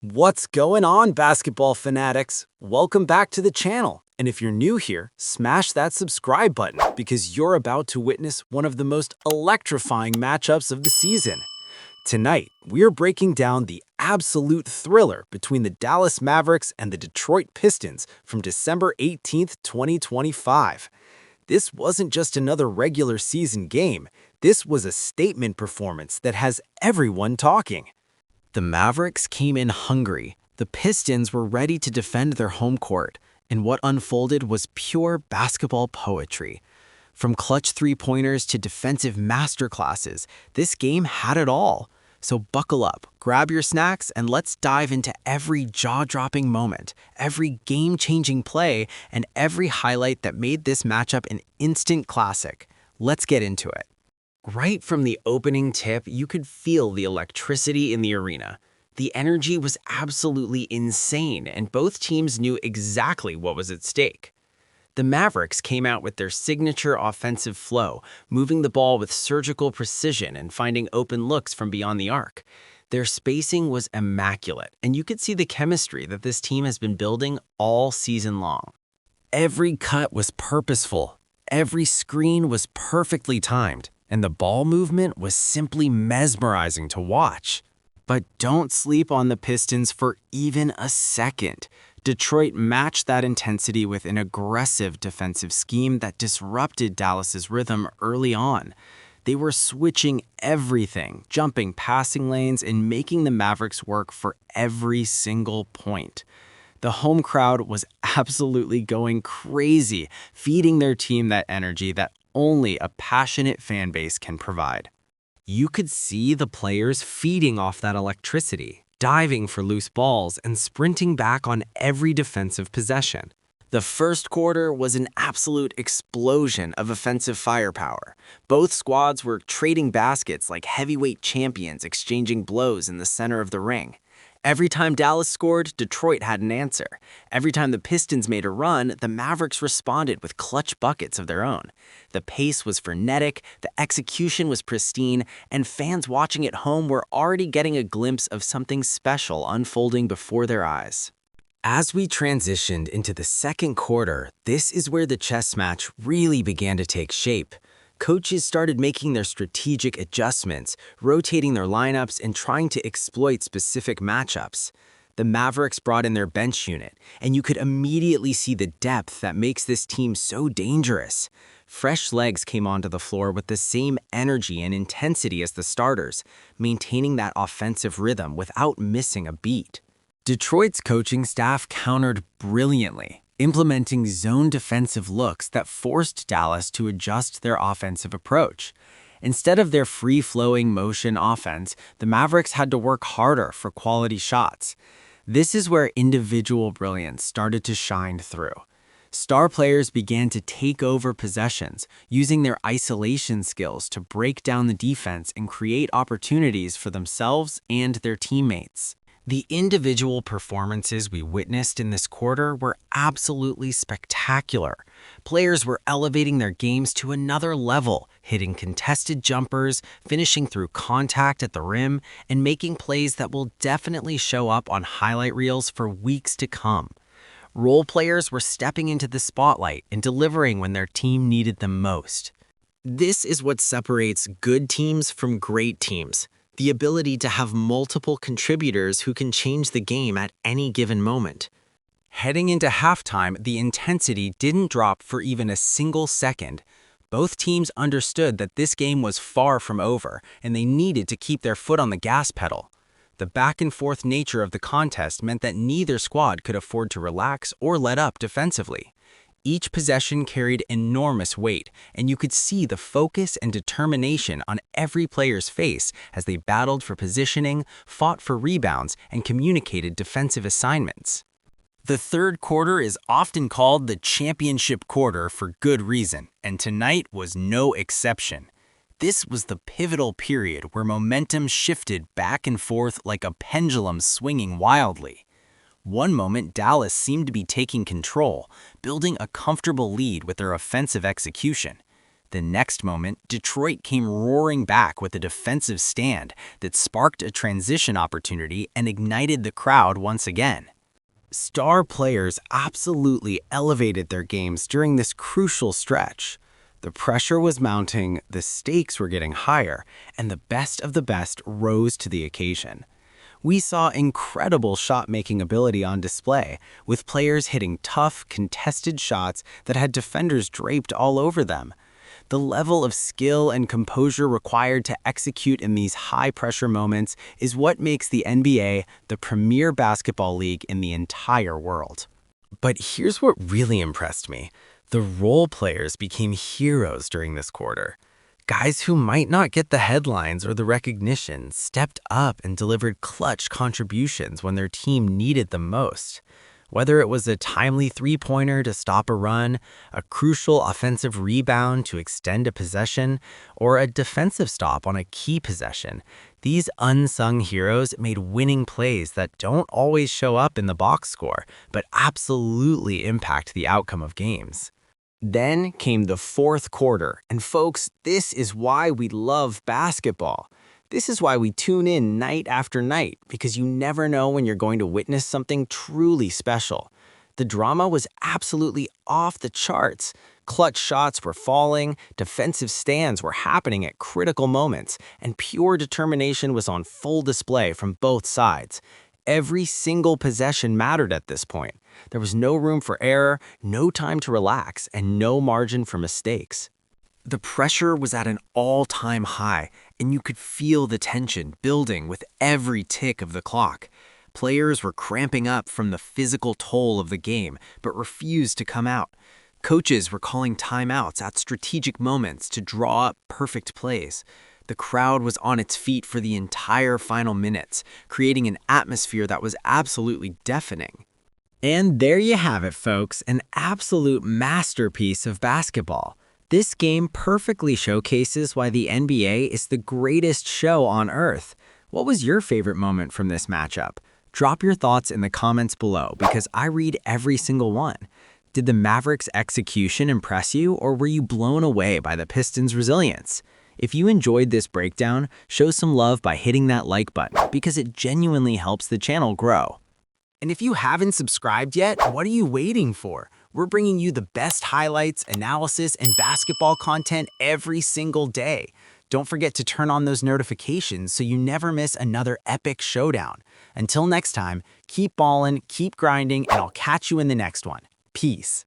What's going on, basketball fanatics? Welcome back to the channel. And if you're new here, smash that subscribe button because you're about to witness one of the most electrifying matchups of the season. Tonight, we're breaking down the absolute thriller between the Dallas Mavericks and the Detroit Pistons from December 18th, 2025. This wasn't just another regular season game. This was a statement performance that has everyone talking. The Mavericks came in hungry. The Pistons were ready to defend their home court, and what unfolded was pure basketball poetry. From clutch three-pointers to defensive masterclasses, this game had it all. So buckle up, grab your snacks, and let's dive into every jaw-dropping moment, every game-changing play, and every highlight that made this matchup an instant classic. Let's get into it. Right from the opening tip, you could feel the electricity in the arena. The energy was absolutely insane, and both teams knew exactly what was at stake. The Mavericks came out with their signature offensive flow, moving the ball with surgical precision and finding open looks from beyond the arc. Their spacing was immaculate, and you could see the chemistry that this team has been building all season long. Every cut was purposeful, every screen was perfectly timed, and the ball movement was simply mesmerizing to watch. But don't sleep on the Pistons for even a second. Detroit matched that intensity with an aggressive defensive scheme that disrupted Dallas's rhythm early on. They were switching everything, jumping passing lanes, and making the Mavericks work for every single point. The home crowd was absolutely going crazy, feeding their team that energy that only a passionate fan base can provide. You could see the players feeding off that electricity, diving for loose balls and sprinting back on every defensive possession. The first quarter was an absolute explosion of offensive firepower. Both squads were trading baskets like heavyweight champions exchanging blows in the center of the ring. Every time Dallas scored, Detroit had an answer. Every time the Pistons made a run, the Mavericks responded with clutch buckets of their own. The pace was frenetic, the execution was pristine, and fans watching at home were already getting a glimpse of something special unfolding before their eyes. As we transitioned into the second quarter, this is where the chess match really began to take shape. Coaches started making their strategic adjustments, rotating their lineups and trying to exploit specific matchups. The Mavericks brought in their bench unit, and you could immediately see the depth that makes this team so dangerous. Fresh legs came onto the floor with the same energy and intensity as the starters, maintaining that offensive rhythm without missing a beat. Detroit's coaching staff countered brilliantly, implementing zone defensive looks that forced Dallas to adjust their offensive approach. Instead of their free-flowing motion offense, the Mavericks had to work harder for quality shots. This is where individual brilliance started to shine through. Star players began to take over possessions, using their isolation skills to break down the defense and create opportunities for themselves and their teammates. The individual performances we witnessed in this quarter were absolutely spectacular. Players were elevating their games to another level, hitting contested jumpers, finishing through contact at the rim, and making plays that will definitely show up on highlight reels for weeks to come. Role players were stepping into the spotlight and delivering when their team needed them most. This is what separates good teams from great teams. The ability to have multiple contributors who can change the game at any given moment. Heading into halftime, the intensity didn't drop for even a single second. Both teams understood that this game was far from over, and they needed to keep their foot on the gas pedal. The back-and-forth nature of the contest meant that neither squad could afford to relax or let up defensively. Each possession carried enormous weight, and you could see the focus and determination on every player's face as they battled for positioning, fought for rebounds, and communicated defensive assignments. The third quarter is often called the championship quarter for good reason, and tonight was no exception. This was the pivotal period where momentum shifted back and forth like a pendulum swinging wildly. One moment, Dallas seemed to be taking control, building a comfortable lead with their offensive execution. The next moment, Detroit came roaring back with a defensive stand that sparked a transition opportunity and ignited the crowd once again. Star players absolutely elevated their games during this crucial stretch. The pressure was mounting, the stakes were getting higher, and the best of the best rose to the occasion. We saw incredible shot-making ability on display, with players hitting tough, contested shots that had defenders draped all over them. The level of skill and composure required to execute in these high-pressure moments is what makes the NBA the premier basketball league in the entire world. But here's what really impressed me. The role players became heroes during this quarter. Guys who might not get the headlines or the recognition stepped up and delivered clutch contributions when their team needed them most. Whether it was a timely three-pointer to stop a run, a crucial offensive rebound to extend a possession, or a defensive stop on a key possession, these unsung heroes made winning plays that don't always show up in the box score, but absolutely impact the outcome of games. Then came the fourth quarter, and folks, this is why we love basketball. This is why we tune in night after night, because you never know when you're going to witness something truly special. The drama was absolutely off the charts. Clutch shots were falling, defensive stands were happening at critical moments, and pure determination was on full display from both sides. Every single possession mattered at this point. There was no room for error, no time to relax, and no margin for mistakes. The pressure was at an all-time high, and you could feel the tension building with every tick of the clock. Players were cramping up from the physical toll of the game, but refused to come out. Coaches were calling timeouts at strategic moments to draw up perfect plays. The crowd was on its feet for the entire final minutes, creating an atmosphere that was absolutely deafening. And there you have it, folks, an absolute masterpiece of basketball. This game perfectly showcases why the NBA is the greatest show on earth. What was your favorite moment from this matchup? Drop your thoughts in the comments below because I read every single one. Did the Mavericks' execution impress you, or were you blown away by the Pistons' resilience? If you enjoyed this breakdown, show some love by hitting that like button because it genuinely helps the channel grow. And if you haven't subscribed yet, what are you waiting for? We're bringing you the best highlights, analysis, and basketball content every single day. Don't forget to turn on those notifications so you never miss another epic showdown. Until next time, keep ballin', keep grinding, and I'll catch you in the next one. Peace.